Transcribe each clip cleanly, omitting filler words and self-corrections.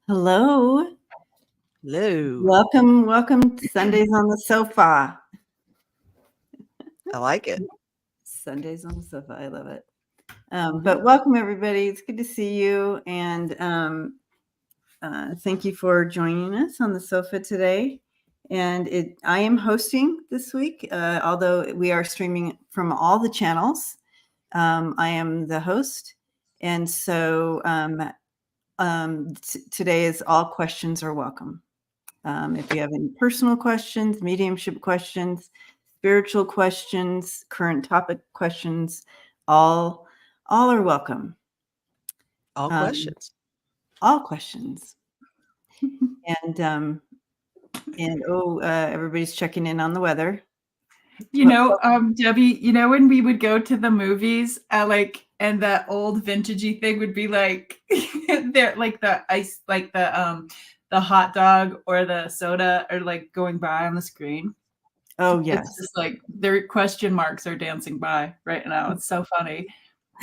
Hello. Hello. Welcome to Sundays on the Sofa. I like it. Sundays on the Sofa. I love it. Mhm. But welcome, everybody. It's good to see you. And thank you for joining us on the sofa today. And I am hosting this week, although we are streaming from all the channels. I am the host. And so today is all questions are welcome. If you have any personal questions, mediumship questions, spiritual questions, current topic questions, all are welcome. All Um, questions. all questions. And everybody's checking in on the weather. Debbie, when we would go to the movies, and that old vintagey thing would be like, there, like the ice, like the hot dog or the soda are like going by on the screen. Oh yes, It's just like their question marks are dancing by right now. It's so funny.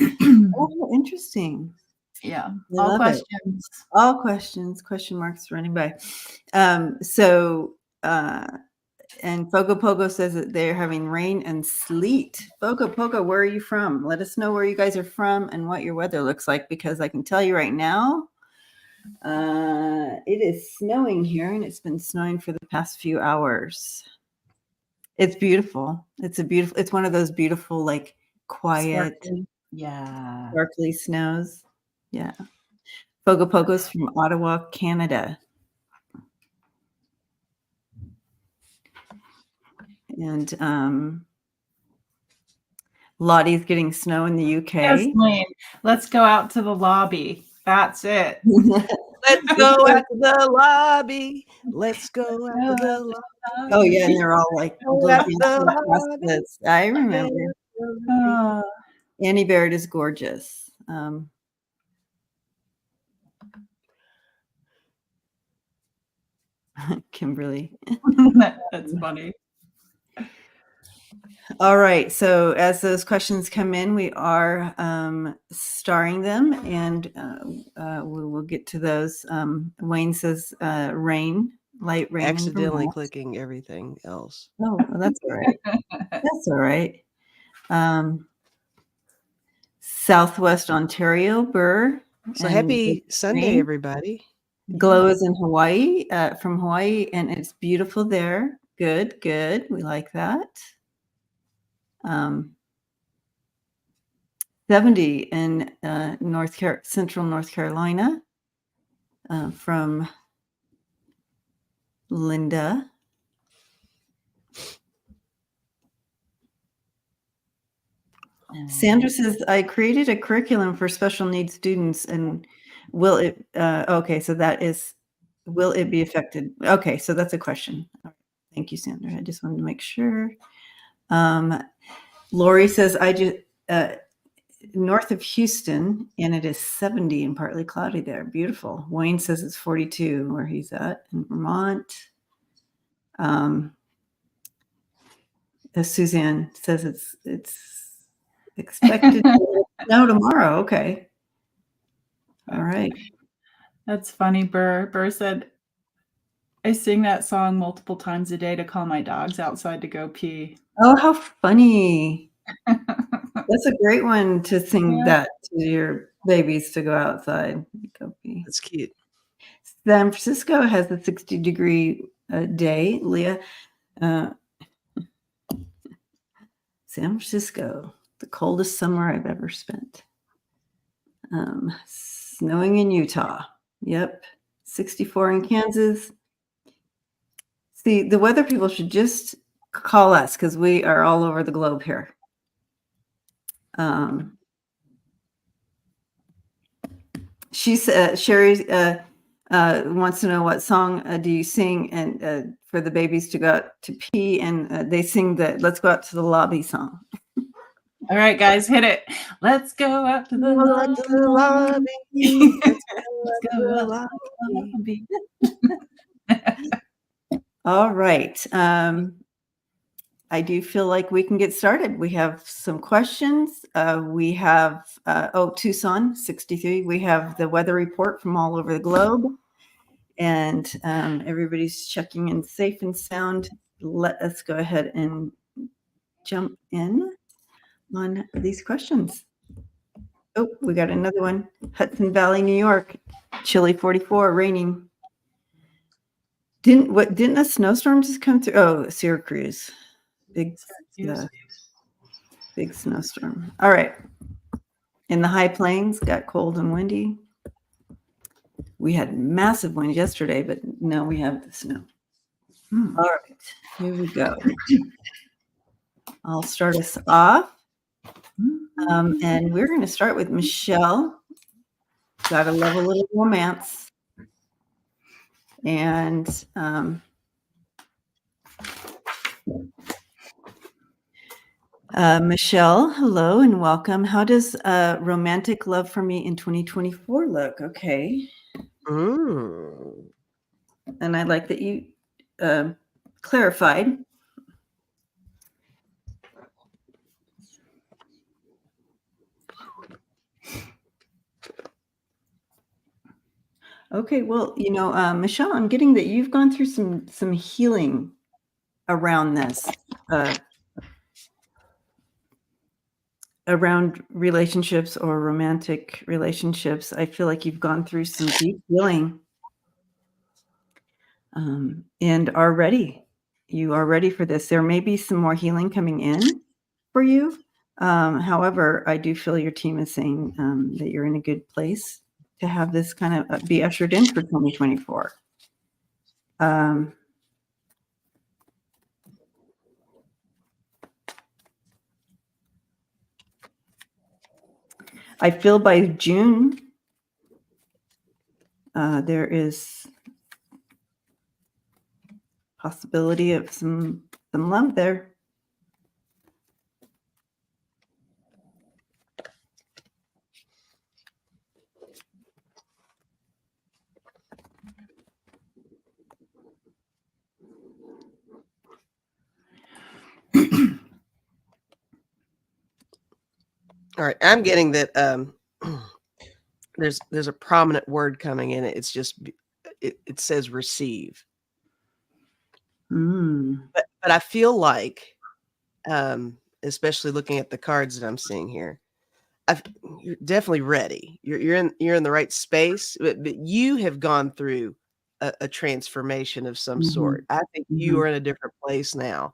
Oh, interesting. Yeah, I all love questions. It. All questions, question marks running by. And Fogo Pogo says that they're having rain and sleet. Fogo Pogo, where are you from? Let us know where you guys are from and what your weather looks like, because I can tell you right now, it is snowing here, and it's been snowing for the past few hours. It's beautiful. It's one of those beautiful, like quiet, sparkly snows. Yeah. Fogo Pogo's from Ottawa, Canada. And Lottie's getting snow in the UK. Yes, Lane. Let's go out to the lobby. That's it. Let's go out to the lobby. Let's go out to the lobby. Oh yeah, and they're all like I remember. Annie Baird is gorgeous. Kimberly. That's funny. All right. So as those questions come in, we are starring them, and we will get to those. Wayne says rain, light rain. Accidentally clicking everything else. Oh, well, that's all right. That's all right. Southwest Ontario, Burr. So happy Sunday, everybody. Glow is in Hawaii, from Hawaii, and it's beautiful there. Good. We like that. 70 in Central North Carolina, from Linda. Sandra says, I created a curriculum for special needs students, and will it be affected? Okay, so that's a question. Thank you, Sandra. I just wanted to make sure. Lori says, I just north of Houston, and it is 70 and partly cloudy there. Beautiful. Wayne says it's 42 where he's at in Vermont. Suzanne says it's expected to snow tomorrow. Okay. All right. That's funny. Burr said, I sing that song multiple times a day to call my dogs outside to go pee. Oh, how funny. That's a great one to sing that to your babies to go outside. Go pee. That's cute. San Francisco has a 60-degree day. Leah, San Francisco, the coldest summer I've ever spent. Snowing in Utah. Yep. 64 in Kansas. See, the weather people should just call us, because we are all over the globe here. Sherry wants to know, what song do you sing and for the babies to go out to pee, and they sing the Let's Go Out to the Lobby song. All right, guys, hit it. Let's go out to the lobby. Let's go out to the lobby. All right. I do feel like we can get started. We have some questions. We have, Tucson 63. We have the weather report from all over the globe, and everybody's checking in safe and sound. Let us go ahead and jump in on these questions. Oh, we got another one. Hudson Valley, New York, chilly 44, raining. Didn't a snowstorm just come through? Oh, Syracuse. Big snowstorm. All right. In the high plains, got cold and windy. We had massive winds yesterday, but now we have the snow. All right, here we go. I'll start us off. And we're going to start with Michelle. Gotta love a little romance. And Michelle, hello and welcome. How does romantic love for me in 2024 look? Okay. And I like that you clarified. Okay, well, Michelle, I'm getting that you've gone through some healing around this, around relationships or romantic relationships. I feel like you've gone through some deep healing, and are ready. You are ready for this. There may be some more healing coming in for you. However, I do feel your team is saying that you're in a good place to have this kind of be ushered in for 2024. I feel by June, there is possibility of some love there. All right, I'm getting that there's a prominent word coming in. It's just it says receive. But I feel like, especially looking at the cards that I'm seeing here, you're definitely ready. You're in the right space, but you have gone through a transformation of some sort. I think you are in a different place now,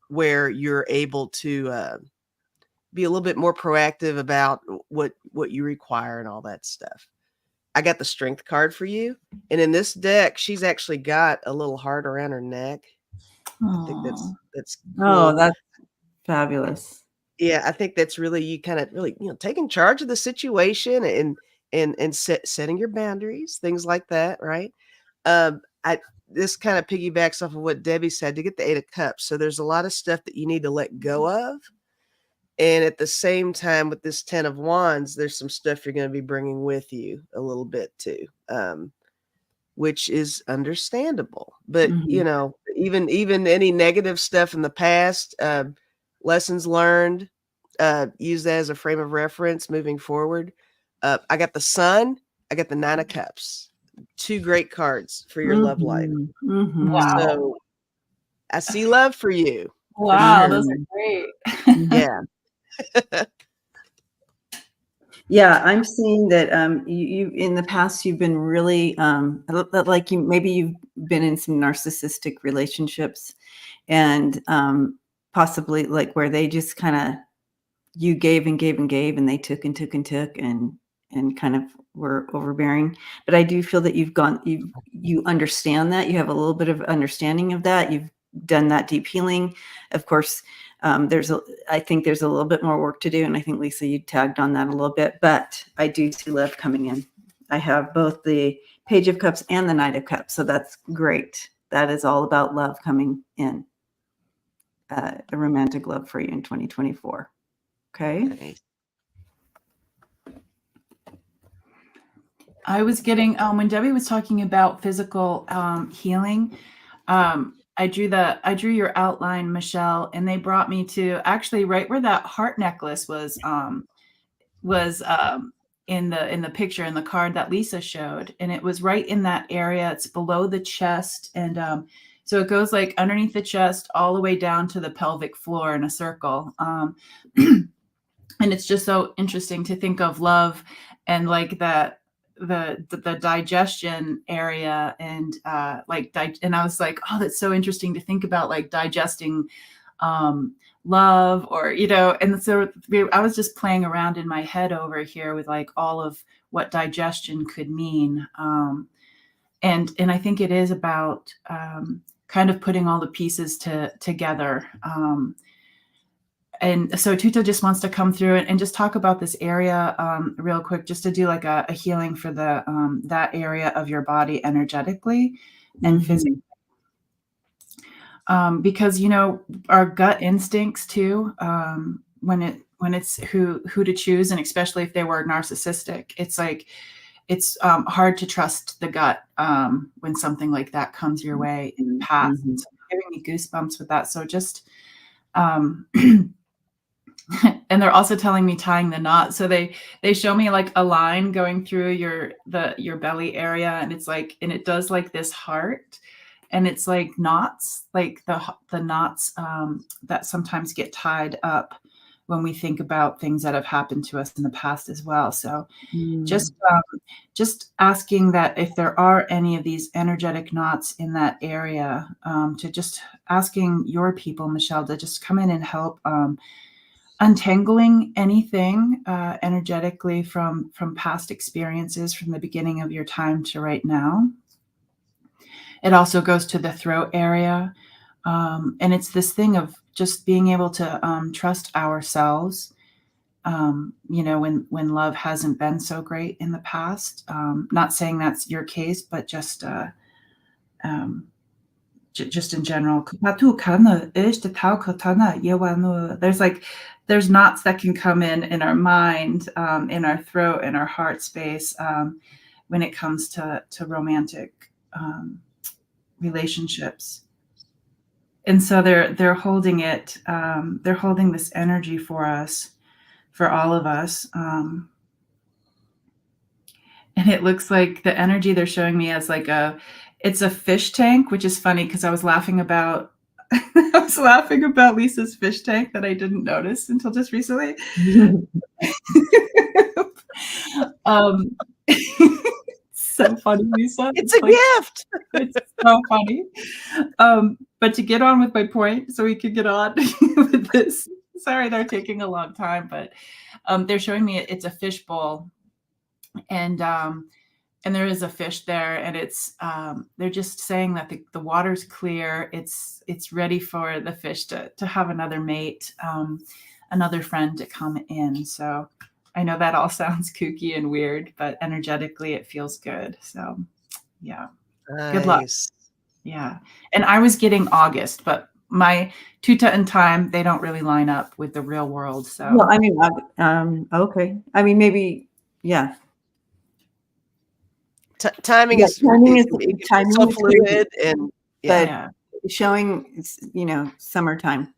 where you're able to be a little bit more proactive about what you require and all that stuff. I got the strength card for you, and in this deck, she's actually got a little heart around her neck. I think that's cool. Oh, that's fabulous. Yeah, I think that's really you kind of really, taking charge of the situation and setting your boundaries, things like that, right? This kind of piggybacks off of what Debbie said to get the 8 of Cups. So there's a lot of stuff that you need to let go of. And at the same time, with this 10 of Wands, there's some stuff you're going to be bringing with you a little bit too, which is understandable. But, even any negative stuff in the past, lessons learned, use that as a frame of reference moving forward. I got the Sun. I got the 9 of Cups. 2 great cards for your love life. Wow. So I see love for you. Wow, for sure. those are great. Yeah. Yeah, I'm seeing that you in the past you've been really like you've been in some narcissistic relationships, and possibly like where they just kind of you gave and gave and gave, and they took and took and took and kind of were overbearing. But I do feel that you understand that, you have a little bit of understanding of that. You've done that deep healing. Of course, I think there's a little bit more work to do, and I think Lisa, you tagged on that a little bit. But I do see love coming in. I have both the Page of Cups and the Knight of Cups, so that's great. That is all about love coming in, a romantic love for you in 2024. Okay. I was getting when Debbie was talking about physical healing, I drew your outline, Michelle, and they brought me to actually right where that heart necklace was in the picture in the card that Lisa showed, and it was right in that area. It's below the chest, and so it goes like underneath the chest all the way down to the pelvic floor in a circle. And it's just so interesting to think of love and like that the digestion area and and I was like, oh, that's so interesting to think about, like digesting love, or and so I was just playing around in my head over here with like all of what digestion could mean, and I think it is about kind of putting all the pieces together. And so Tuta just wants to come through and just talk about this area real quick, just to do like a healing for the that area of your body energetically and physically. Because our gut instincts too, when it's who to choose, and especially if they were narcissistic, it's like it's hard to trust the gut when something like that comes your way in the past. So giving me goosebumps with that. So just and they're also telling me tying the knot. So they show me like a line going through your belly area, and it's like, and it does like this heart, and it's like knots, like the knots that sometimes get tied up when we think about things that have happened to us in the past as well. So just asking that if there are any of these energetic knots in that area, to just asking your people, Michelle, to just come in and help untangling anything energetically from past experiences from the beginning of your time to right now. It also goes to the throat area. And it's this thing of just being able to trust ourselves, when love hasn't been so great in the past. Not saying that's your case, but just in general. There's knots that can come in our mind, in our throat, in our heart space, when it comes to romantic relationships. And so they're holding it. They're holding this energy for us, for all of us. And it looks like the energy they're showing me as like it's a fish tank, which is funny because I was laughing about Lisa's fish tank that I didn't notice until just recently. So funny, Lisa. It's a gift. It's so funny. But to get on with my point, so we could get on with this. Sorry, they're taking a long time, but they're showing me it's a fish bowl, and there is a fish there, and it's they're just saying that the water's clear. It's ready for the fish to have another mate, another friend to come in. So I know that all sounds kooky and weird, but energetically it feels good. So yeah. Nice. Good luck. Yeah. And I was getting August, but my Tuta and time, they don't really line up with the real world. So well, I mean, okay. I mean, maybe, yeah. Timing is so fluid, and but showing, summertime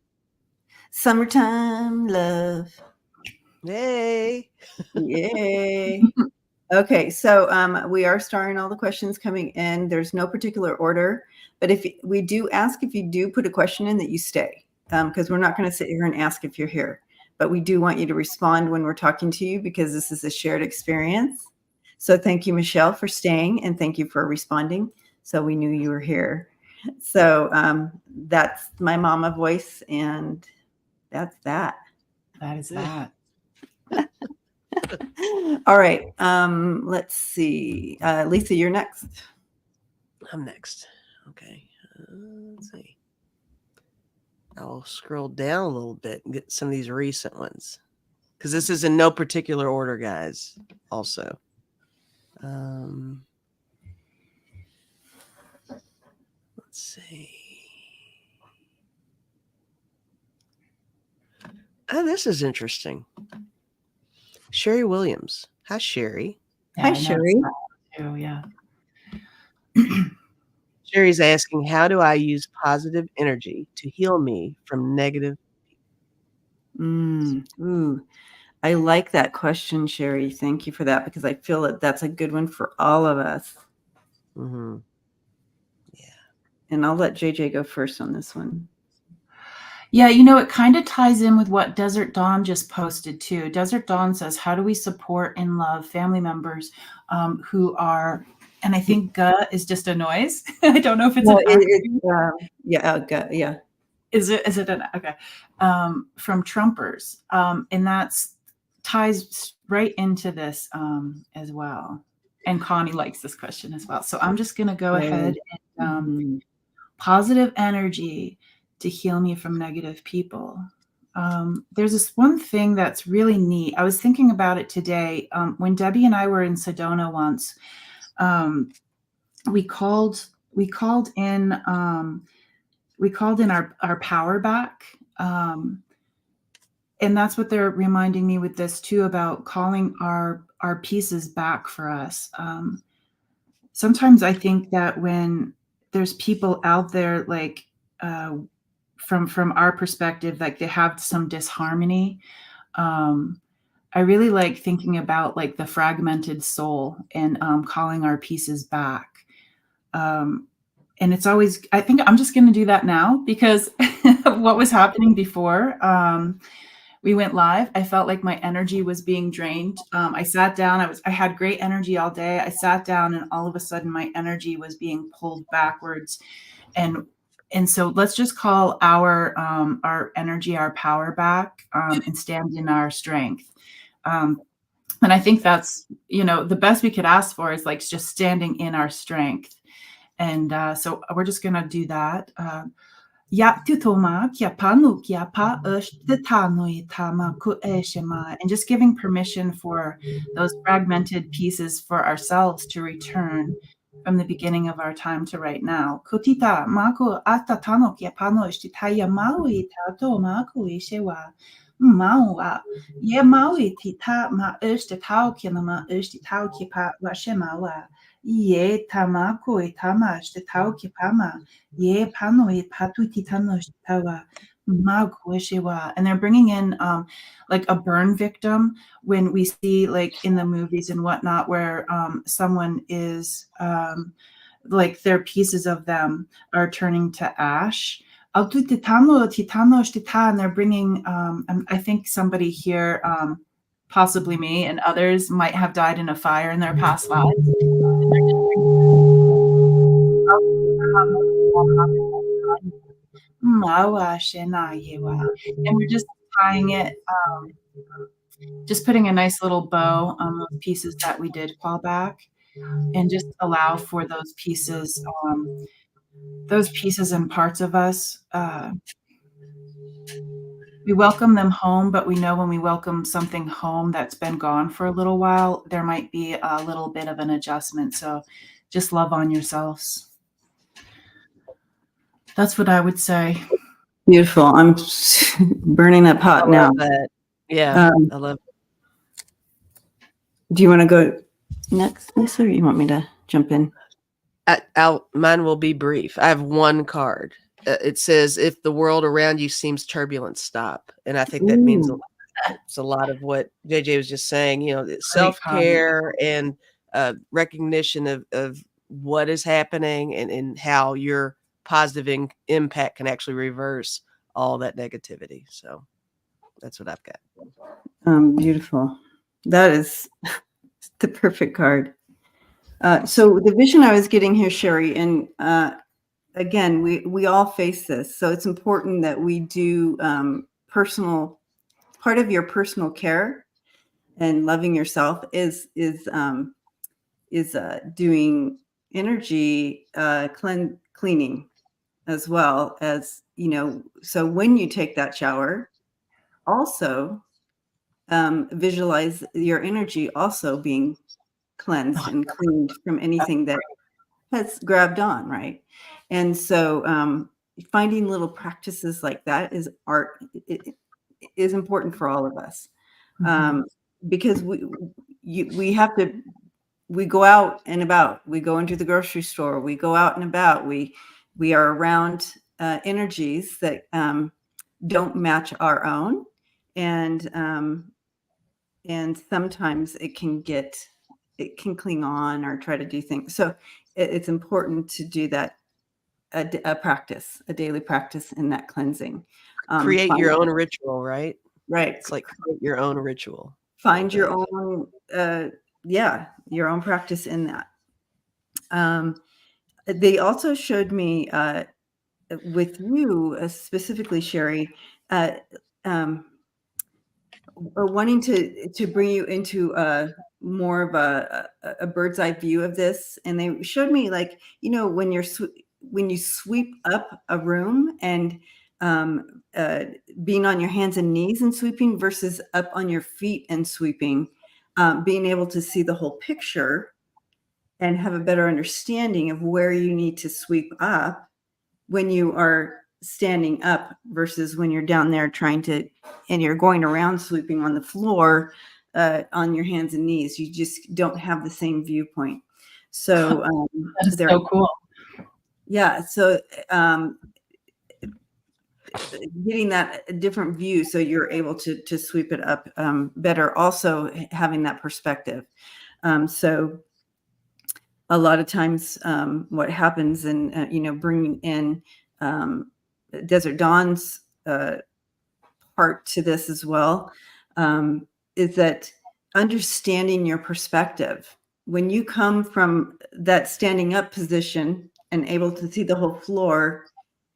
love. Yay. Okay, so we are starting all the questions coming in. There's no particular order, but if we do ask, if you do put a question in, that you stay, because we're not going to sit here and ask if you're here, but we do want you to respond when we're talking to you, because this is a shared experience. So thank you, Michelle, for staying, and thank you for responding. So we knew you were here. So that's my mama voice, and that's that. That is that. All right. Let's see. Lisa, you're next. I'm next. Okay. Let's see. I'll scroll down a little bit and get some of these recent ones, because this is in no particular order, guys. Also. Let's see. Oh, this is interesting. Sherry Williams. Hi, Sherry. Hi, Sherry. Too, yeah. Sherry's asking, how do I use positive energy to heal me from negative? Ooh, I like that question, Sherry. Thank you for that, because I feel that that's a good one for all of us. Mm-hmm. Yeah. And I'll let JJ go first on this one. Yeah, you know, it kind of ties in with what Desert Dawn just posted too. Desert Dawn says, how do we support and love family members who are, and I think is just a noise. I don't know if it's No, an acronym. yeah. Is it an okay? From Trumpers. And that's ties right into this as well. And Connie likes this question as well. So I'm just gonna go ahead and positive energy to heal me from negative people. There's this one thing that's really neat. I was thinking about it today. When Debbie and I were in Sedona once, we called in our power back. And that's what they're reminding me with this too, about calling our pieces back for us. Sometimes I think that when there's people out there, like from our perspective, like they have some disharmony. I really like thinking about like the fragmented soul and calling our pieces back. And it's always, I think I'm just going to do that now, because what was happening before we went live, I felt like my energy was being drained. I sat down, I had great energy all day. I sat down and all of a sudden my energy was being pulled backwards. And so let's just call our energy, our power back, and stand in our strength. And I think that's, the best we could ask for is like just standing in our strength. And so we're just going to do that. And just giving permission for those fragmented pieces for ourselves to return from the beginning of our time to right now. Ye tamako itama shtitao kipama. Ye pano ipatu titano shtitawa. And they're bringing in like a burn victim, when we see like in the movies and whatnot, where someone is like their pieces of them are turning to ash. And they're bringing, I think somebody here, possibly me and others, might have died in a fire in their past lives. And we're just tying it, just putting a nice little bow on those pieces that we did call back, and just allow for those pieces and parts of us. We welcome them home, but we know when we welcome something home that's been gone for a little while, there might be a little bit of an adjustment. So just love on yourselves. That's what I would say. Beautiful. I'm burning up hot now. That. Yeah, I love it. Do you want to go next, Lisa, or you want me to jump in? Mine will be brief. I have one card. It says, if the world around you seems turbulent, stop. And I think that means it's a lot of what JJ was just saying, self-care and recognition of what is happening, and how your positive impact can actually reverse all that negativity. So that's what I've got. Beautiful. That is the perfect card. So the vision I was getting here, Sherry, and again, we all face this. So it's important that we do part of your personal care and loving yourself is doing energy cleaning, as well as, so when you take that shower, also visualize your energy also being cleansed and cleaned from anything that has grabbed on, right? And so finding little practices like that is it is important for all of us, because we have to we go out and about, we go into the grocery store, we go out and about, we are around energies that don't match our own, and sometimes it can cling on or try to do things. So it's important to do that, a daily practice in that cleansing. Create your own ritual, right? Right. It's like create your own ritual. Find your own, your own practice in that. They also showed me with you specifically, Sherry, wanting to bring you into more of a bird's eye view of this, and they showed me, like, when you sweep up a room and being on your hands and knees and sweeping versus up on your feet and sweeping, being able to see the whole picture and have a better understanding of where you need to sweep up when you are standing up versus when you're down there and you're going around sweeping on the floor on your hands and knees. You just don't have the same viewpoint. So that is so cool. Yeah. So getting that different view, so you're able to sweep it up better, also having that perspective. So a lot of times what happens in, bringing in Desert Dawn's part to this as well, is that understanding your perspective. When you come from that standing up position and able to see the whole floor,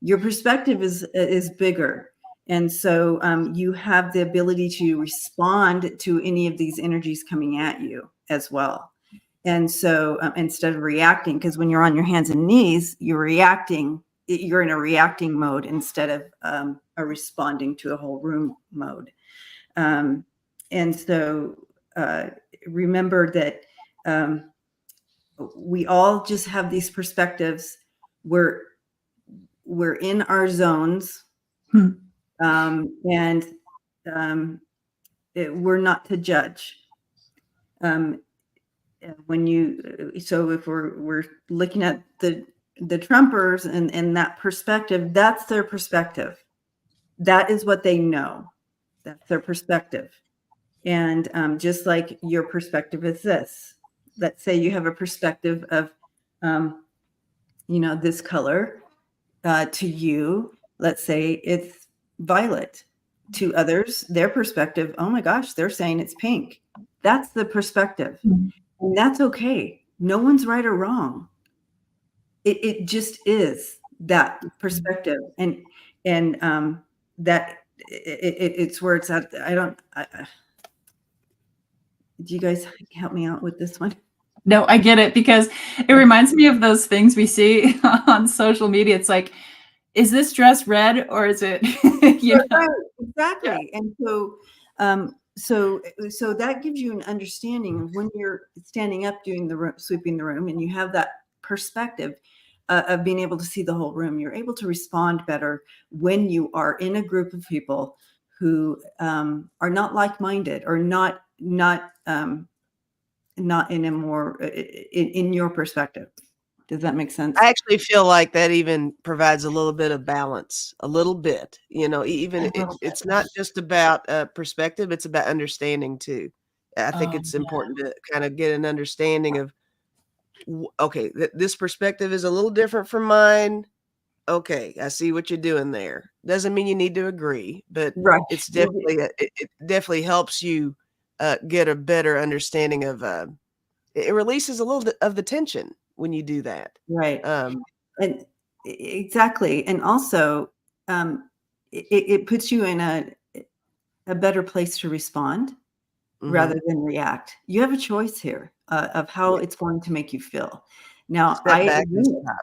your perspective is bigger. And so you have the ability to respond to any of these energies coming at you as well. And so instead of reacting, because when you're on your hands and knees, you're in a reacting mode instead of a responding to a whole room mode. And so remember that we all just have these perspectives. We're in our zones, and we're not to judge. So if we're looking at the Trumpers and that perspective, that's their perspective. That is what they know. That's their perspective. And just like your perspective is this. Let's say you have a perspective of, this color. To you, let's say it's violet. To others, their perspective, oh my gosh, they're saying it's pink. That's the perspective. Mm-hmm. And that's okay. No one's right or wrong. It just is that perspective. And that it's where it's at. Do you guys help me out with this one? No, I get it, because it reminds me of those things we see on social media. It's like, is this dress red or is it, Right, exactly. Yeah. And so that gives you an understanding of when you're standing up doing sweeping the room, and you have that perspective of being able to see the whole room. You're able to respond better when you are in a group of people who are not like-minded, or not in a more in your perspective. Does that make sense? I actually feel like that even provides a little bit of balance, a little bit, even it's not just about perspective, it's about understanding too. I think it's important to kind of get an understanding of, okay, this perspective is a little different from mine. Okay, I see what you're doing there. Doesn't mean you need to agree, but right. It's definitely, it definitely helps you get a better understanding of, it releases a little bit of the tension when you do that. Right. And exactly. And also it puts you in a better place to respond, mm-hmm. rather than react. You have a choice here of how it's going to make you feel. Now,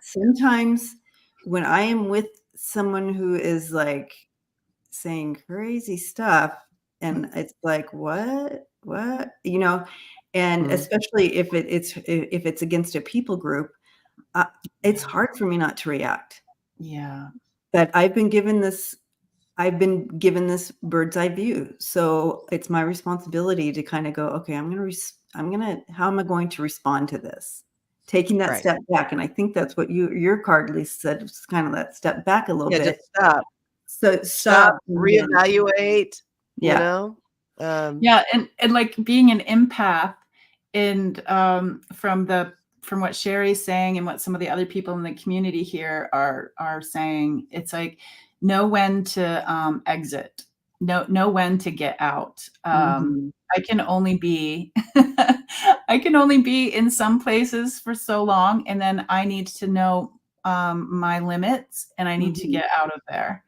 sometimes when I am with someone who is like saying crazy stuff, and it's like, what, and mm-hmm. especially if it's against a people group, it's hard for me not to react. Yeah. But I've been given this I've been given this bird's eye view. So it's my responsibility to kind of go, okay, how am I going to respond to this? Taking that step back. And I think that's what your card, Lisa, said, was kind of that step back a little Yeah, bit. just stop. So Stop, reevaluate, you know? Yeah, and like being an empath, and from what Sherry's saying and what some of the other people in the community here are saying, it's like know when to exit, know when to get out. I can only be I can only be in some places for so long, and then I need to know my limits, and I need to get out of there.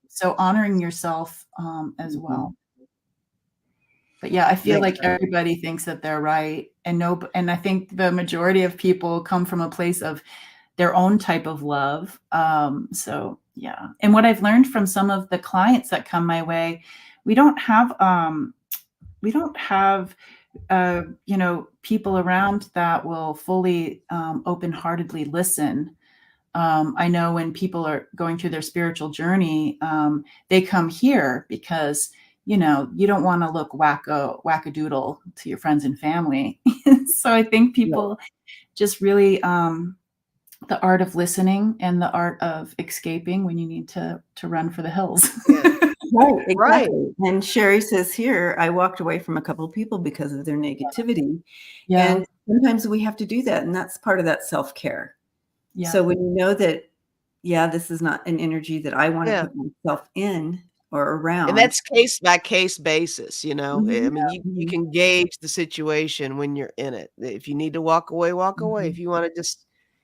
So honoring yourself as well. But yeah, I feel like everybody thinks that they're right, and I think the majority of people come from a place of their own type of love. So yeah, and what I've learned from some of the clients that come my way, we don't have people around that will fully open-heartedly listen. I know when people are going through their spiritual journey, they come here because, you don't want to look wackadoodle to your friends and family. So I think people just really, the art of listening and the art of escaping when you need to run for the hills. Right, exactly. And Sherry says here, I walked away from a couple of people because of their negativity. Yeah. And sometimes we have to do that. And that's part of that self-care. Yeah. So when you know that, this is not an energy that I want to put myself in or around. And that's case by case basis, I mean, you can gauge the situation when you're in it. If you need to walk away, walk away. If you want to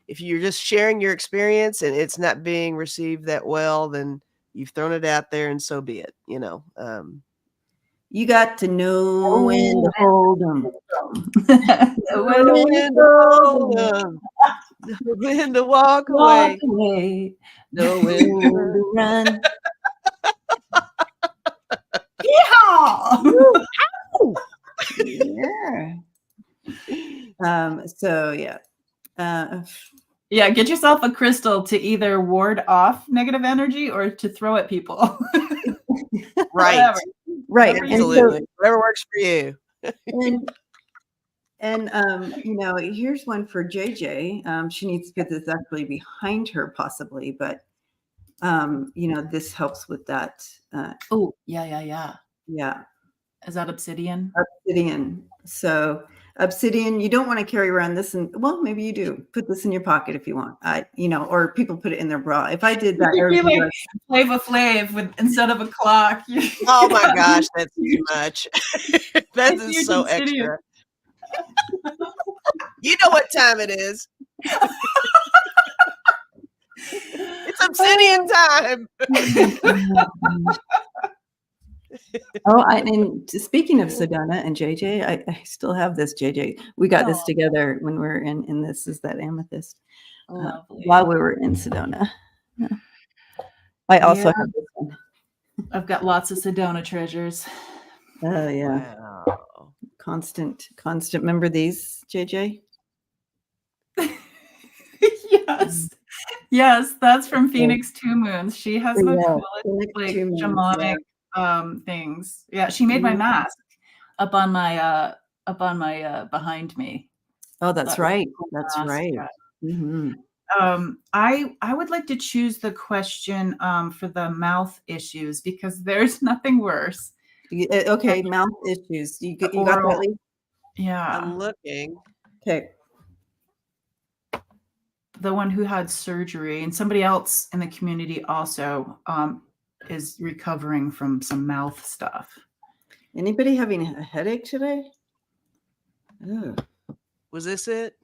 if you're just sharing your experience and it's not being received that well, then you've thrown it out there and so be it, You got to know when to hold them. When to walk away. Know when to run. Yeah. So yeah. Yeah, get yourself a crystal to either ward off negative energy or to throw at people. Right. Right. Absolutely. Whatever works for you. And here's one for JJ. She needs to put this actually behind her possibly, but this helps with that. Yeah. Is that obsidian? Obsidian. So obsidian, you don't want to carry around this, and well, maybe you do. Put this in your pocket if you want. Or people put it in their bra. If I did that, you'd be like Flava Flav with instead of a clock. Oh my gosh, that's too much. That is so extra. You know what time it is. It's obsidian time. And speaking of Sedona and JJ, I still have this, JJ. We got this together when we were in this is that amethyst while we were in Sedona. Yeah. I also have this one. I've got lots of Sedona treasures. Oh yeah. Wow. Constant. Remember these, JJ? Yes, that's from Phoenix Two Moons. She has the coolest shamanic things. Yeah, she made my mask up on my behind me. Oh, that's right. That's right. Mm-hmm. I would like to choose the question for the mouth issues because there's nothing worse. Okay, mouth issues. You got that, Lee? Yeah. I'm looking. Okay. The one who had surgery and somebody else in the community also is recovering from some mouth stuff. Anybody having a headache today? Ugh. Was this it?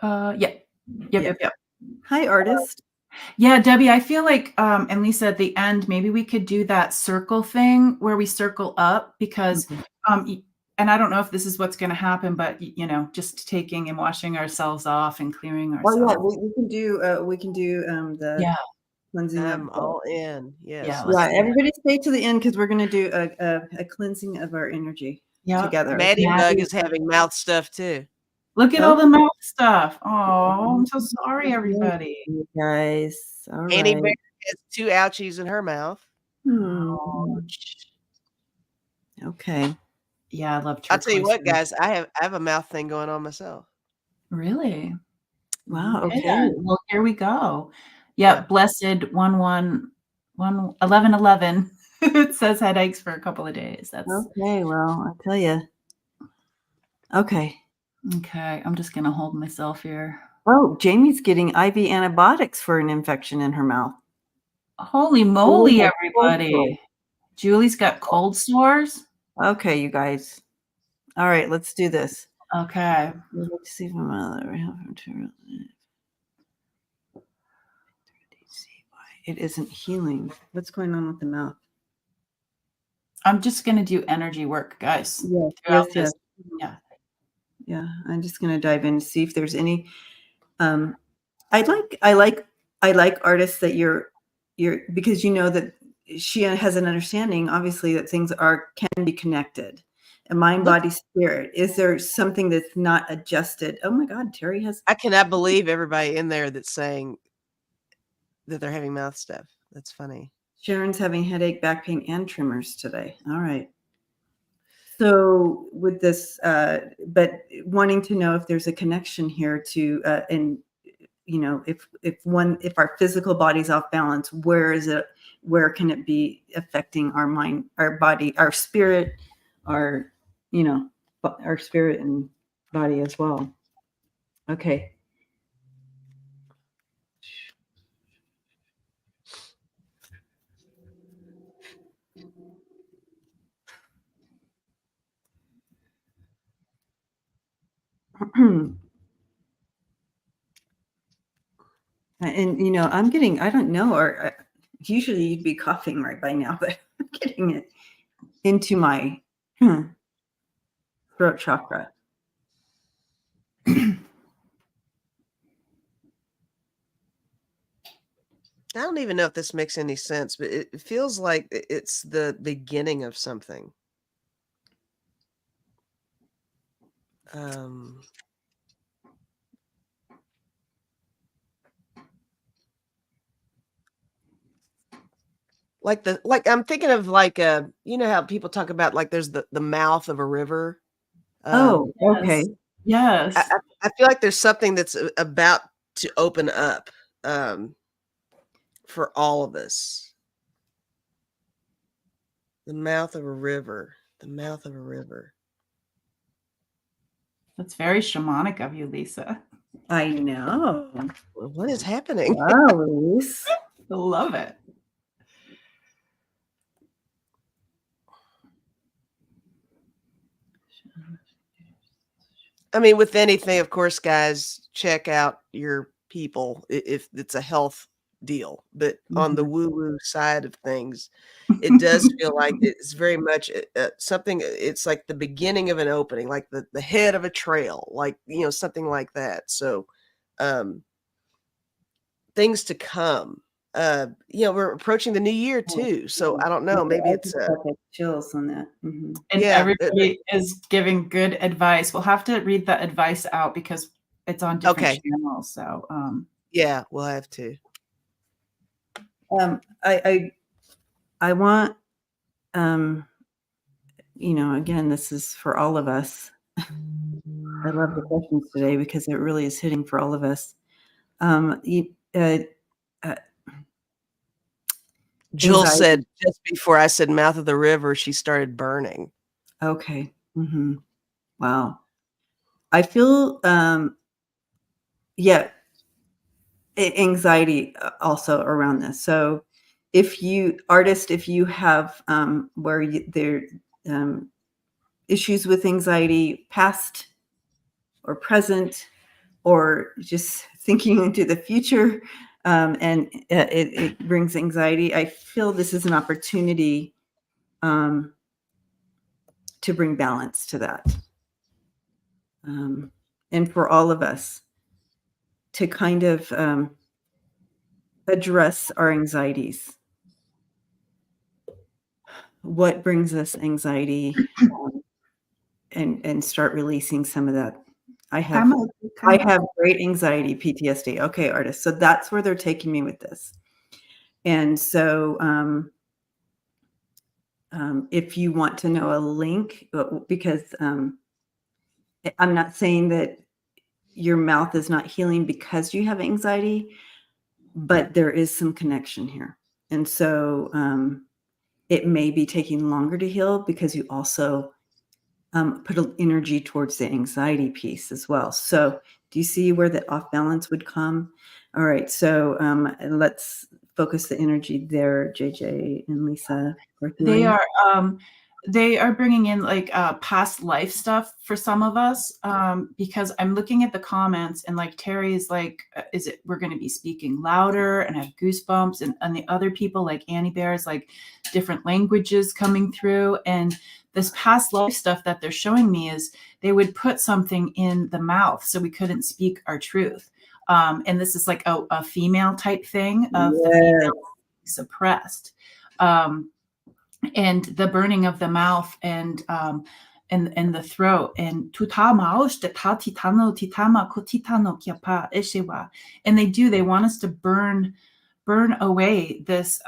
Yep. Hi, artist. Yeah, Debbie, I feel like, and Lisa, at the end, maybe we could do that circle thing where we circle up because, and I don't know if this is what's going to happen, but just taking and washing ourselves off and clearing ourselves. Oh yeah, we can do the cleansing. I'm all in. Yes. Yeah. Everybody stay to the end because we're going to do a cleansing of our energy together. Maddie Bug is having mouth stuff too. Look at all the mouth stuff. Oh, I'm so sorry, everybody. You guys. All right. Annie Bear has 2 ouchies in her mouth. Ouch. Okay. Yeah, I love I'll tell you turquoise. what, guys, I have a mouth thing going on myself. Really? Wow. Okay. Okay. Well, here we go. Yeah. Yeah, blessed 11/11. It says headaches for a couple of days. That's Okay. Well, I'll tell you. Okay. okay. I'm just gonna hold myself here. Oh, Jamie's getting IV antibiotics for an infection in her mouth. Holy moly, everybody. Julie's got cold sores. Okay, you guys. All right, let's do this. Okay. Let's see if it isn't healing. What's going on with the mouth? I'm just gonna do energy work, guys. Yes. Yeah. Yeah, I'm just gonna dive in and see if there's any. I like artists that you're because you know that she has an understanding, obviously, that things can be connected. And mind, body, spirit. Is there something that's not adjusted? Oh my God, Terry has. I cannot believe everybody in there that's saying that they're having mouth stuff. That's funny. Sharon's having headache, back pain, and tremors today. All right. So with this, but wanting to know if there's a connection here to, and you know, if our physical body's off balance, where can it be affecting our mind, our body, our spirit, our, you know, our spirit and body as well. Okay. And you know, I'm getting, I don't know, or usually you'd be coughing right by now, but I'm getting it into my throat chakra. I don't even know if this makes any sense, but it feels like it's the beginning of something. Like I'm thinking of like you know how people talk about like there's the mouth of a river. Oh, okay. Yes. I feel like there's something that's about to open up for all of us. The mouth of a river. The mouth of a river. That's very shamanic of you, Lisa. I know. What is happening? Wow, Lisa. I love it. I mean, with anything, of course, guys, check out your people if it's a health deal. But on the woo-woo side of things, it does feel like it's very much something. It's like the beginning of an opening, like the head of a trail, like, you know, something like that. So things to come. You know, we're approaching the new year too. So I don't know. Maybe it's chills on that. And yeah, everybody is giving good advice. We'll have to read the advice out because it's on different channels. So yeah, we'll have to. I want you know, again, this is for all of us. I love the questions today because it really is hitting for all of us. Jill said just before I said mouth of the river, she started burning. Okay. Wow. I feel, anxiety also around this. So if you have where there issues with anxiety, past or present, or just thinking into the future, and it brings anxiety, I feel this is an opportunity to bring balance to that. And for all of us to kind of address our anxieties. What brings us anxiety, and start releasing some of that. I have great anxiety, PTSD. Okay, artists. So that's where they're taking me with this. And so if you want to know a link, because I'm not saying that your mouth is not healing because you have anxiety, but there is some connection here. And so it may be taking longer to heal because you also put energy towards the anxiety piece as well. So do you see where the off balance would come? All right. So let's focus the energy there, JJ and Lisa. For healing. They are bringing in like past life stuff for some of us, because I'm looking at the comments and like Terry is like, is it we're going to be speaking louder, and I have goosebumps, and the other people like Annie Bear is like different languages coming through, and this past life stuff that they're showing me is they would put something in the mouth so we couldn't speak our truth, and this is like a female type thing of the female suppressed. And the burning of the mouth and the throat, and and they want us to burn away this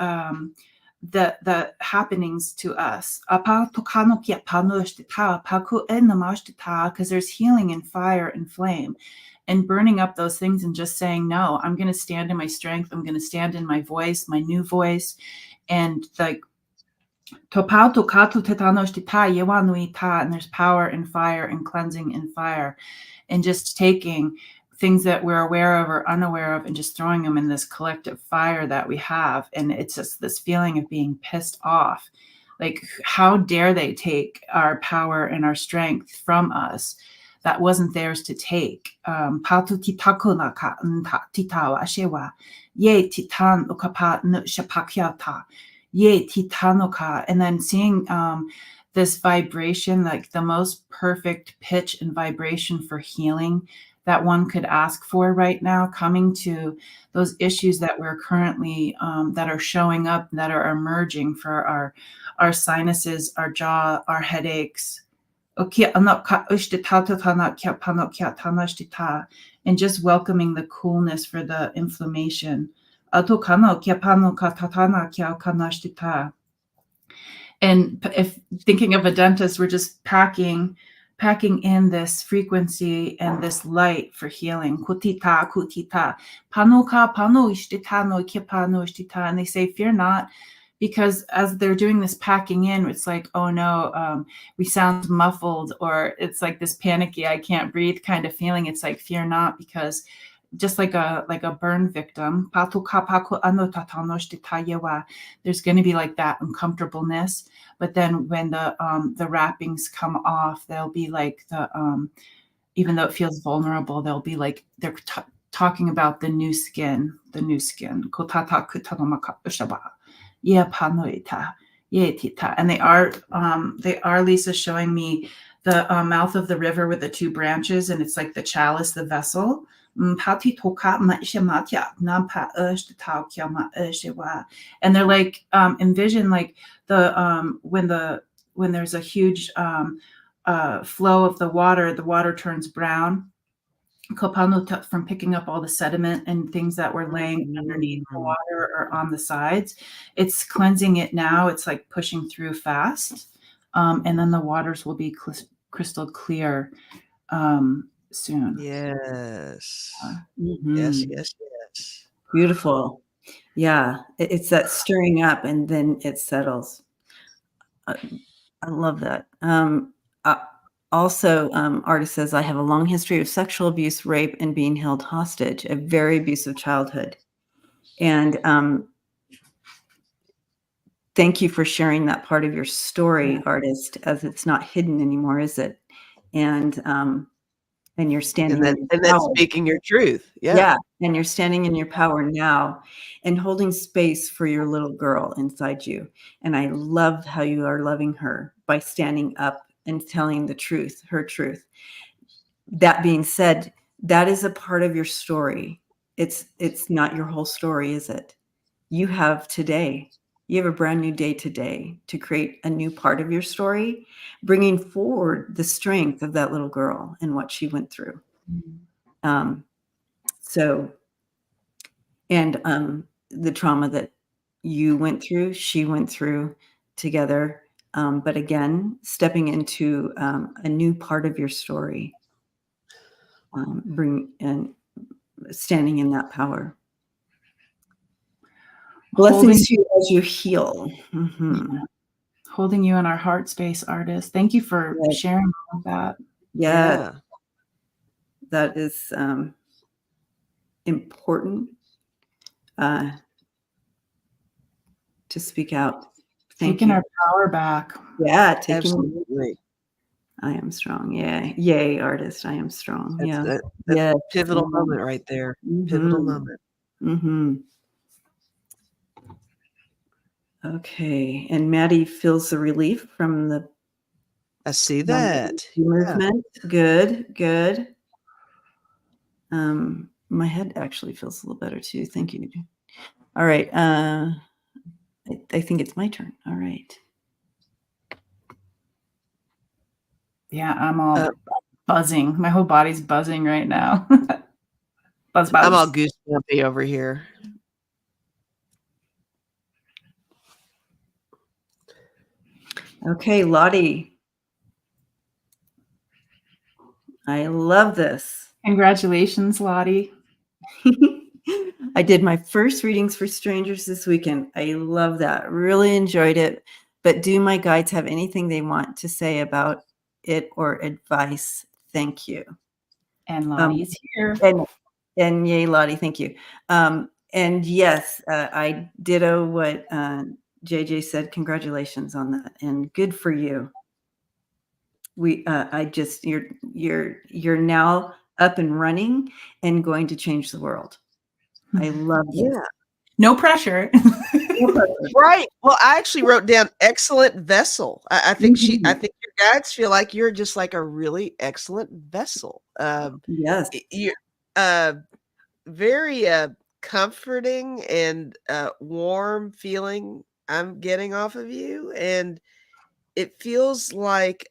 the happenings to us, because there's healing in fire and flame, and burning up those things and just saying, no, I'm going to stand in my strength, I'm going to stand in my voice, my new voice, and like and there's power in fire and cleansing in fire, and just taking things that we're aware of or unaware of and just throwing them in this collective fire that we have. And it's just this feeling of being pissed off. Like, how dare they take our power and our strength from us that wasn't theirs to take. And then seeing this vibration, like the most perfect pitch and vibration for healing that one could ask for right now, coming to those issues that we're currently that are showing up, that are emerging for our sinuses, our jaw, our headaches. And just welcoming the coolness for the inflammation. And if thinking of a dentist, we're just packing in this frequency and this light for healing. Kutita, kutita. Panuka, panu ishtita, no kipanu ishtita. And they say, fear not, because as they're doing this packing in, it's like, oh no, we sound muffled, or it's like this panicky, I can't breathe kind of feeling. It's like, fear not, because just like a burn victim, there's going to be like that uncomfortableness. But then when the wrappings come off, they'll be like even though it feels vulnerable, they'll be like they're talking about the new skin. And they are, Lisa, showing me the mouth of the river with the two branches, and it's like the chalice, the vessel. And they're like, envision like when there's a huge flow of the water turns brown from picking up all the sediment and things that were laying underneath the water or on the sides. It's cleansing it now. It's like pushing through fast. And then the waters will be crystal clear soon. Yes. Mm-hmm. Yes. Beautiful. Yeah. It's that stirring up and then it settles. I love that. Also, artist says, I have a long history of sexual abuse, rape, and being held hostage, a very abusive childhood. And thank you for sharing that part of your story, artist, as it's not hidden anymore, is it? And you're standing and then speaking your truth. Yeah. And you're standing in your power now and holding space for your little girl inside you. And I love how you are loving her by standing up and telling the truth, her truth. That being said, that is a part of your story. It's not your whole story, is it? You have today. You have a brand new day today to create a new part of your story, bringing forward the strength of that little girl and what she went through. So, and the trauma that you went through, she went through together. But again, stepping into a new part of your story, bring and standing in that power. Blessings to you as you heal. Yeah. Holding you in our heart space, artist. Thank you for sharing all of that. Yeah. That is important to speak out. Taking our power back. Yeah, absolutely. I am strong. Yeah. Yay, artist. I am strong. That's a pivotal moment right there. Pivotal moment. Okay. And Maddie feels the relief from the I see that movement. Good. My head actually feels a little better too. Thank you. All right. I think it's my turn. All right. Yeah, I'm all buzzing. My whole body's buzzing right now. Buzz. I'm all goosebumpy over here. Okay, Lottie. I love this. Congratulations, Lottie. I did my first readings for strangers this weekend. I love that. Really enjoyed it. But do my guides have anything they want to say about it or advice? Thank you. And Lottie's here. And yay, Lottie, thank you. And yes, I ditto what JJ said. Congratulations on that, and good for you. You're now up and running and going to change the world. I love this. Yeah. No pressure. Right. Well, I actually wrote down excellent vessel. I think I think your guides feel like you're just like a really excellent vessel. Yes. You're very comforting and warm feeling I'm getting off of you. And it feels like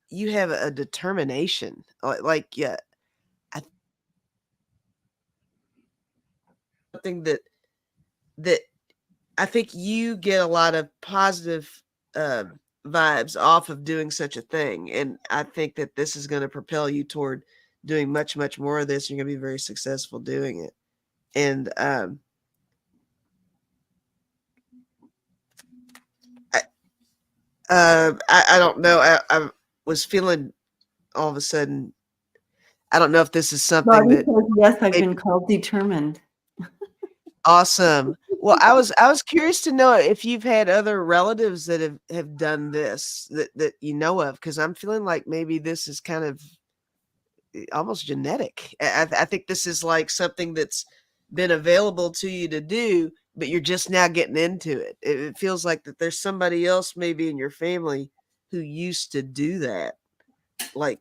you have a determination. Like something that I think you get a lot of positive vibes off of doing such a thing. And I think that this is going to propel you toward doing much, much more of this. You're going to be very successful doing it. And I don't know. I was feeling all of a sudden, I don't know if this is something that. Yes, I've been called determined. Awesome. Well, I was curious to know if you've had other relatives that have done this that you know of, because I'm feeling like maybe this is kind of almost genetic. I think this is like something that's been available to you to do, but you're just now getting into it. It feels like that there's somebody else maybe in your family who used to do that, like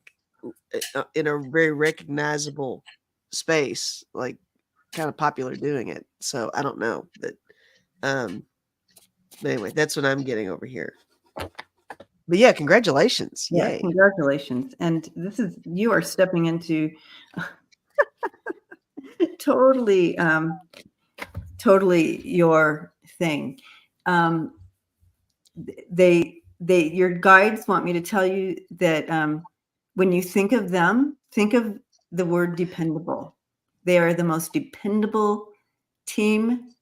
in a very recognizable space, like kind of popular doing it. So I don't know, but anyway, that's what I'm getting over here. But yeah, congratulations. Yeah, Yay. congratulations. And you are stepping into totally your thing. Your guides want me to tell you that when you think of them, think of the word dependable. They are the most dependable team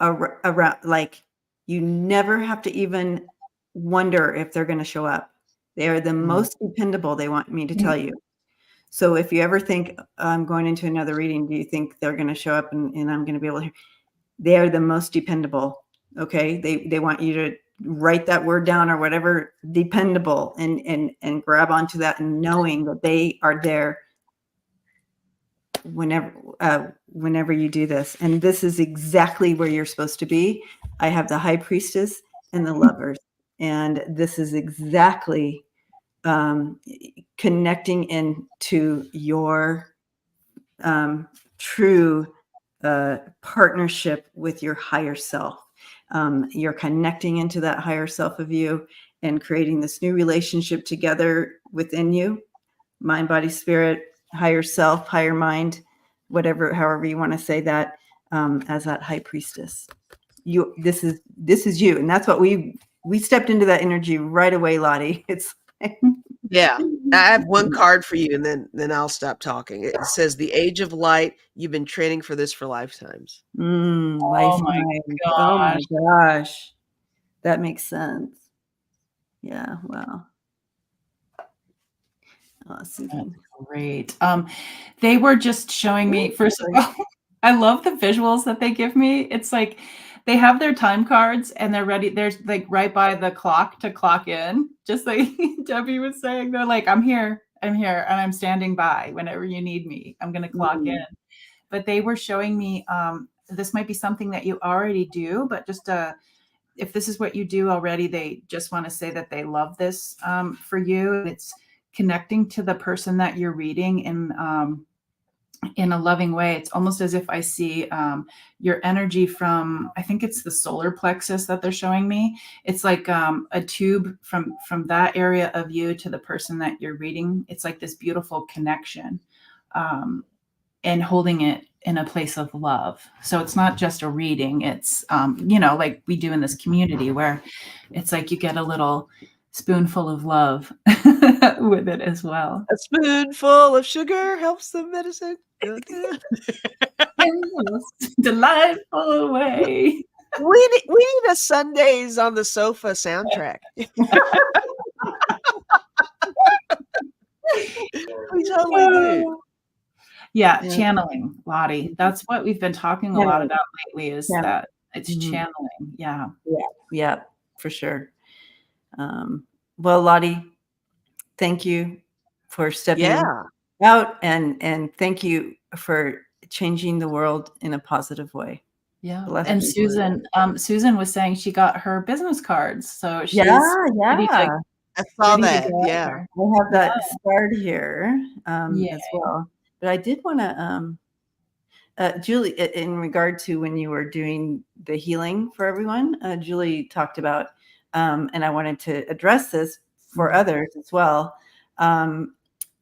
around. Like, you never have to even wonder if they're going to show up. They are the most dependable, they want me to tell you. So if you ever think I'm going into another reading, do you think they're going to show up and I'm going to be able to hear? They are the most dependable. Okay. They want you to write that word down or whatever, dependable, and grab onto that, and knowing that they are there whenever you do this. And this is exactly where you're supposed to be. I have the high priestess and the lovers, and this is exactly connecting into your true partnership with your higher self. You're connecting into that higher self of you and creating this new relationship together within you, mind, body, spirit, higher self, higher mind, however you want to say that, as that high priestess. this is you. And that's what we stepped into that energy right away, Lottie. It's Yeah. I have one card for you, and then I'll stop talking. It says the age of light. You've been training for this for lifetimes. Lifetime. Oh my gosh. That makes sense. Yeah. Wow. Oh, Susan. That's great. They were just showing me, first of all, I love the visuals that they give me. It's like they have their time cards and they're ready. They're like right by the clock to clock in. Just like Debbie was saying, they're like, I'm here, and I'm standing by whenever you need me. I'm going to clock in. But they were showing me, this might be something that you already do, but just if this is what you do already, they just want to say that they love this for you. It's connecting to the person that you're reading in a loving way. It's almost as if I see your energy from, I think it's the solar plexus that they're showing me. It's like a tube from that area of you to the person that you're reading. It's like this beautiful connection, and holding it in a place of love. So it's not just a reading. It's, like we do in this community where it's like you get a little spoonful of love with it as well. A spoonful of sugar helps the medicine. In the most delightful way. We need a Sundays on the sofa soundtrack. We totally do. Yeah, channeling, Lottie. That's what we've been talking a lot about lately, is that it's channeling. Yeah. Yeah, for sure. Well, Lottie, thank you for stepping out, and thank you for changing the world in a positive way. Yeah. And Susan was saying she got her business cards. So she's ready to, I saw that. Yeah. I have that card here as well. But I did want to, Julie, in regard to when you were doing the healing for everyone, Julie talked about, and I wanted to address this for others as well,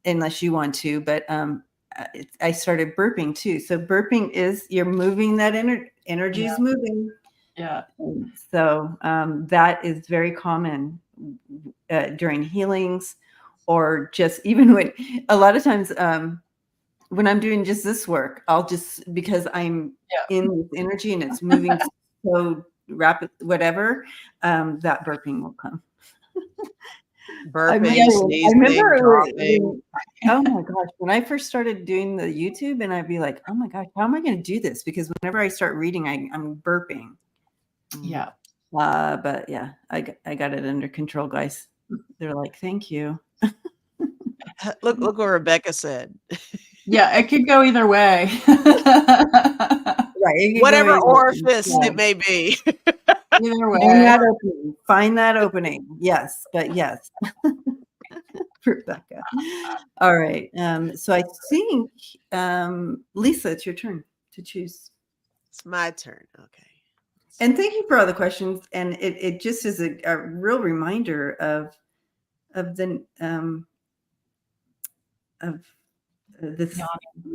unless you want to, but I started burping too. So burping is, you're moving that energy is moving. Yeah. And so that is very common during healings, or just even when, a lot of times, when I'm doing just this work, I'll just, because I'm in this energy and it's moving so rapid, whatever, that burping will come. Burping, sneezing, dropping. Oh my gosh. When I first started doing the YouTube, and I'd be like, oh my gosh, how am I going to do this? Because whenever I start reading, I'm burping. Yeah. But yeah, I got it under control, guys. They're like, thank you. Look what Rebecca said. Yeah, it could go either way. Right. Whatever orifice it may be. Either way. Find that opening. Yes, but yes. Rebecca. All right. So I think, Lisa, it's your turn to choose. It's my turn. Okay. And thank you for all the questions. And it just is a real reminder of the this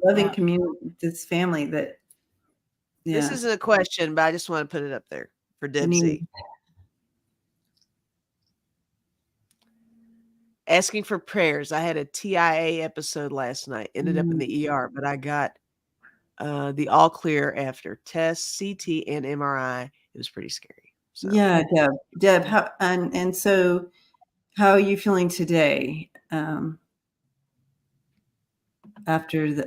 loving community, this family that. Yeah. This isn't a question, but I just want to put it up there for Debsy. Asking for prayers. I had a TIA episode last night. Ended up in the ER, but I got the all clear after tests, CT, and MRI. It was pretty scary. So. Yeah, Deb, how and so how are you feeling today? After the,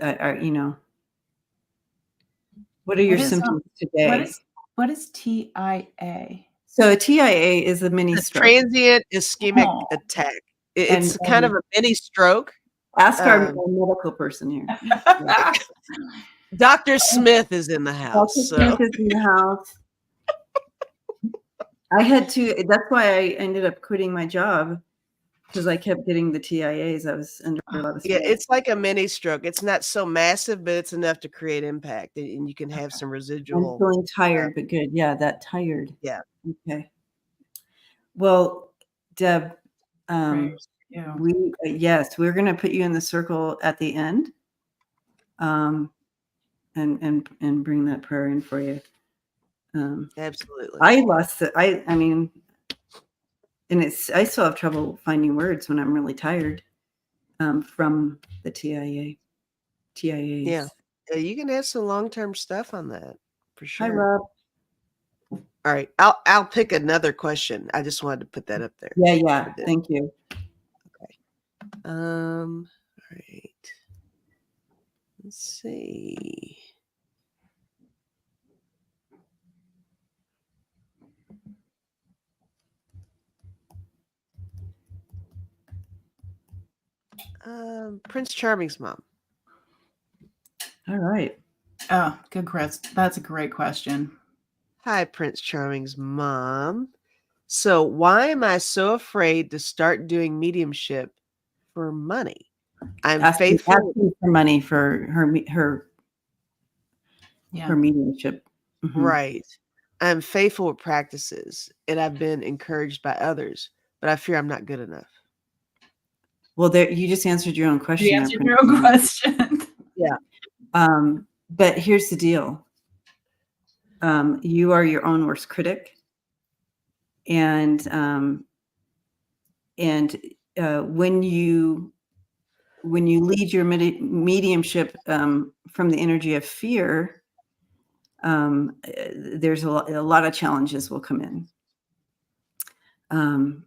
what are your symptoms today? What is TIA? So a TIA is a mini stroke. Transient ischemic attack. It's kind of a mini stroke. Ask our medical person here. Dr. Smith is in the house. Smith is in the house. I had to. That's why I ended up quitting my job, because I kept getting the TIAs. I was under a lot of stress. Yeah, it's like a mini stroke. It's not so massive, but it's enough to create impact, and you can have some residual. I'm feeling tired, but good. Yeah, that tired. Yeah. Okay. Well, Deb, we're going to put you in the circle at the end, and bring that prayer in for you. Absolutely. I lost it. I mean, and I still have trouble finding words when I'm really tired from the TIAs. Yeah. You can have some long-term stuff on that for Hi, sure. Rob. All right. I'll pick another question. I just wanted to put that up there. Yeah. Thank you. Okay. All right. Let's see. Prince Charming's mom. All right. Oh, good question. That's a great question. Hi, Prince Charming's mom. So why am I so afraid to start doing mediumship for money? I'm Asking faithful. for money for her Yeah. mediumship. Right. I'm faithful with practices and I've been encouraged by others, but I fear I'm not good enough. Well, there you just answered your own question. You answered your own question. Yeah. But here's the deal. You are your own worst critic, and when you lead your mediumship from the energy of fear, there's a lot of challenges will come in.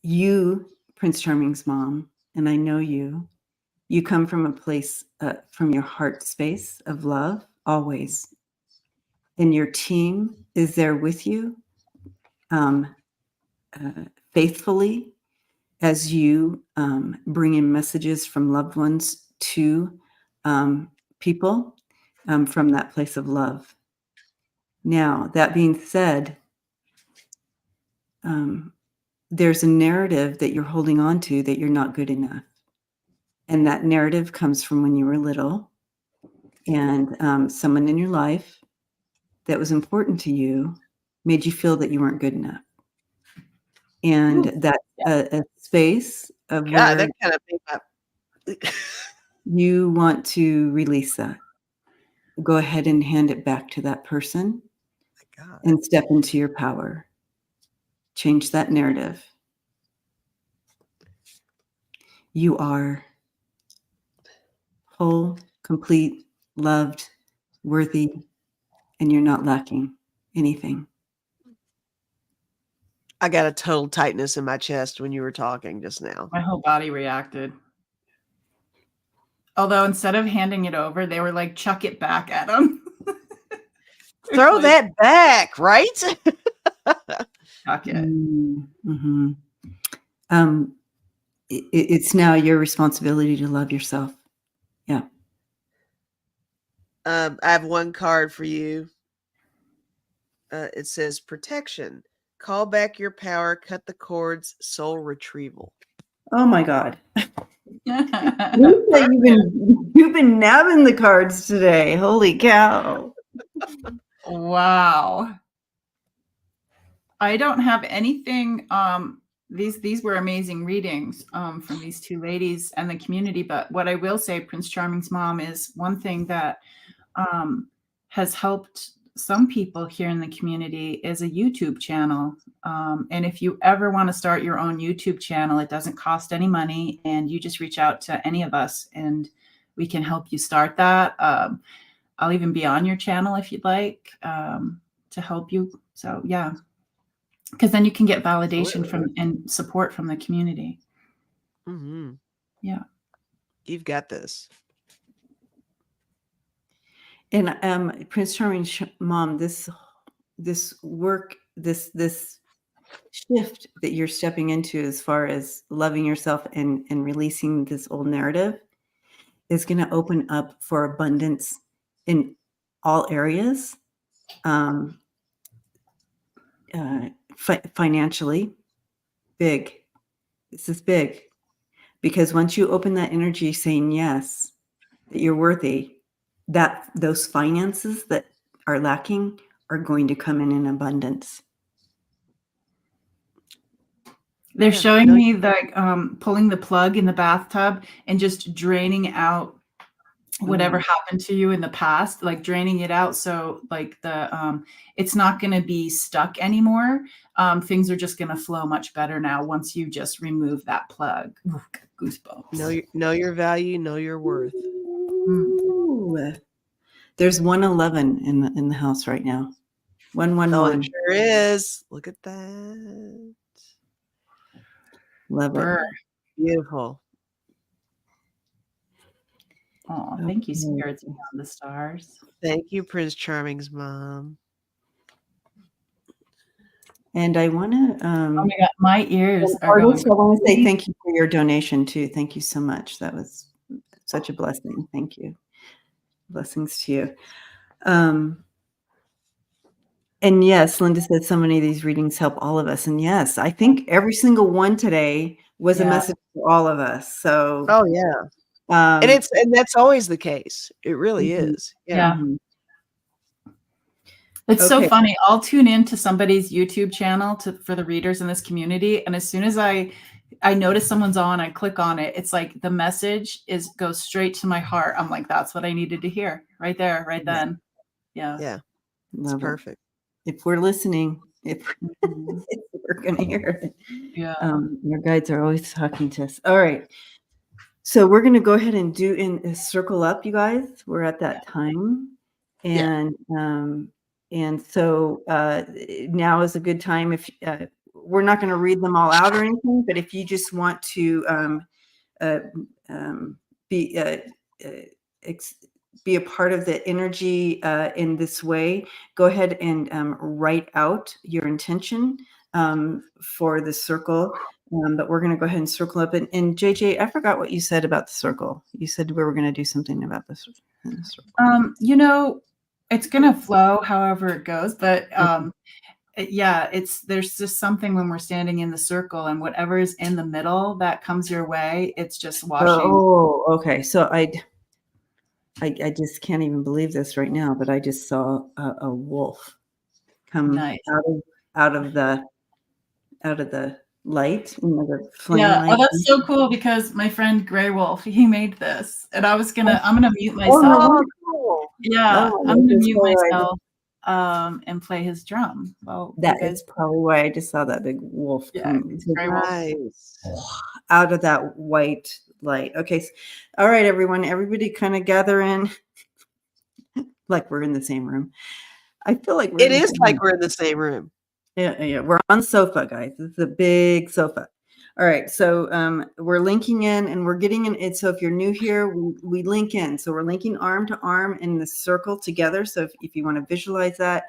You, Prince Charming's mom, and I know you come from a place, from your heart space of love, always. And your team is there with you, faithfully, as you bring in messages from loved ones to people from that place of love. Now, that being said, there's a narrative that you're holding on to that you're not good enough. And that narrative comes from when you were little and someone in your life that was important to you made you feel that you weren't good enough. And that's a space of God, where that kind of thing. you want to release that. Go ahead and hand it back to that person and step into your power. Change that narrative. You are whole, complete, loved, worthy, and you're not lacking anything. I got a total tightness in my chest when you were talking just now. My whole body reacted. Although instead of handing it over, they were like, chuck it back at him. Throw like, that back, right? Chuck it. Mm-hmm. It's now your responsibility to love yourself. Yeah. I have one card for you. It says protection. Call back your power, cut the cords, soul retrieval. Oh my God. You've been nabbing the cards today. Holy cow. Wow. I don't have anything. These were amazing readings from these two ladies and the community. But what I will say, Prince Charming's mom, is one thing that has helped some people here in the community is a YouTube channel. And if you ever want to start your own YouTube channel, it doesn't cost any money, and you just reach out to any of us and we can help you start that. I'll even be on your channel if you'd like to help you. So yeah, because then you can get validation from and support from the community. Mm-hmm. Yeah. You've got this. And Prince Charming's mom, this work, this shift that you're stepping into as far as loving yourself and releasing this old narrative is going to open up for abundance in all areas. Financially, big. This is big, because once you open that energy saying yes, that you're worthy, that those finances that are lacking are going to come in abundance. They're showing me like pulling the plug in the bathtub and just draining out whatever happened to you in the past, like draining it out. So like it's not going to be stuck anymore. Things are just going to flow much better now once you just remove that plug. Ooh, goosebumps. Know your value, know your worth. Ooh. There's 111 in the house right now. 111. Oh, it sure is. Look at that. Love it. Beautiful. Oh, thank you, spirits beyond the stars. Thank you, Prince Charming's mom. And I want to. Oh my God, my ears are artists, going. I want to say thank you for your donation too. Thank you so much. That was such a blessing. Thank you. Blessings to you. And yes, Linda said so many of these readings help all of us. And yes, I think every single one today was a message for all of us. So, oh yeah, and that's always the case. It really is. Yeah. It's so funny. I'll tune in to somebody's YouTube channel for the readers in this community, and as soon as I notice someone's on, I click on it. It's like the message goes straight to my heart. I'm like, that's what I needed to hear right there, right then. Yeah. It's perfect. If we're listening, if we're going to hear it. Yeah. Your guides are always talking to us. All right. So we're going to go ahead and do in a circle up, you guys. We're at that time. And so now is a good time. If we're not going to read them all out or anything, but if you just want to be a part of the energy in this way, go ahead and write out your intention for the circle. But we're going to go ahead and circle up. And JJ, I forgot what you said about the circle. You said we were going to do something about this. It's going to flow however it goes. But there's just something when we're standing in the circle, and whatever is in the middle that comes your way, it's just washing. Oh, okay. So I just can't even believe this right now, but I just saw a wolf come out of the light, the flame light. Oh, that's so cool, because my friend Grey Wolf, he made this, and I'm gonna mute myself. Oh, cool. Yeah, I'm gonna mute myself and play his drum. Well, that is probably why I just saw that big wolf come out of that white light. Okay, all right, everyone, everybody kind of gather in like we're in the same room. I feel like it is like we're in the same room. Yeah, we're on the sofa, guys. It's a big sofa. All right, so we're linking in and we're getting in it. So if you're new here, we link in. So we're linking arm to arm in the circle together. So if you want to visualize that,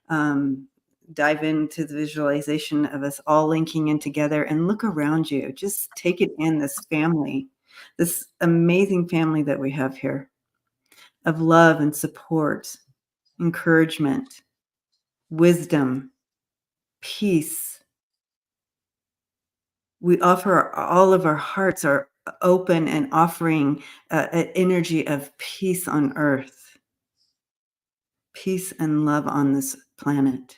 dive into the visualization of us all linking in together and look around you. Just take it in, this family, this amazing family that we have here of love and support, encouragement, wisdom, peace. We offer all of our hearts are open and offering an energy of peace on earth, peace and love on this planet.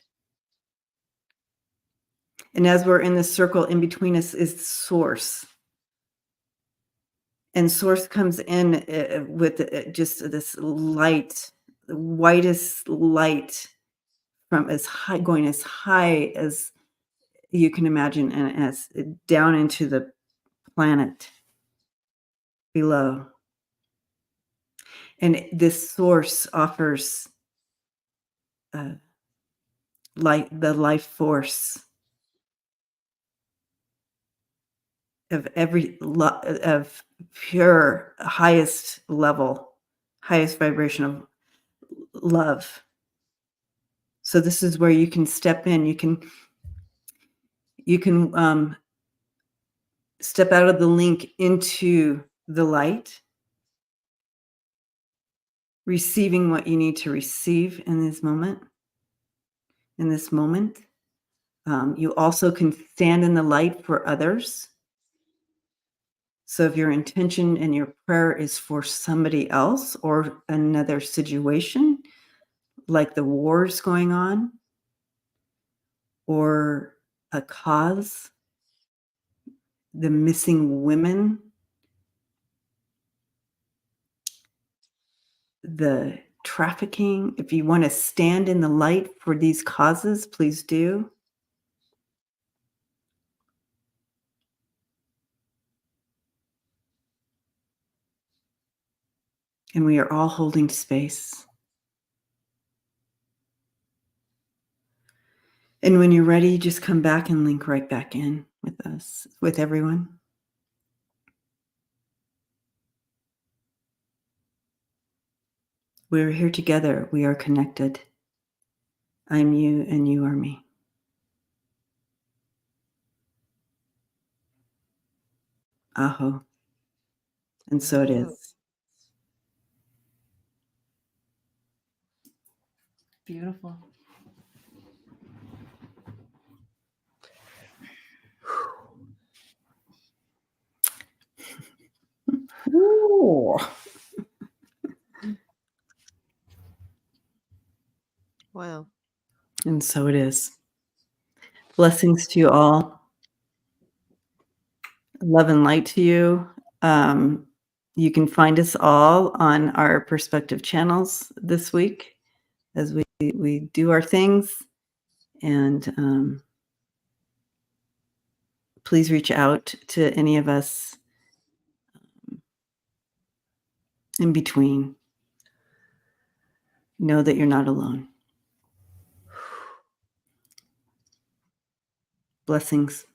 And as we're in the circle, in between us is Source. And Source comes in with just this light, the whitest light, from going as high as you can imagine, and as down into the planet below. And this Source offers the life force of pure, highest level, highest vibration of love. So this is where you can step in. You can step out of the link into the light, receiving what you need to receive in this moment. You also can stand in the light for others. So if your intention and your prayer is for somebody else or another situation, like the wars going on, or a cause, the missing women, the trafficking. If you want to stand in the light for these causes, please do. And we are all holding space. And when you're ready, just come back and link right back in with us, with everyone. We're here together. We are connected. I'm you and you are me. Aho. And so it is. Beautiful. Ooh. Wow. And so it is. Blessings to you all. Love and light to you. You can find us all on our perspective channels this week as we do our things. And please reach out to any of us in between. Know that you're not alone. Blessings.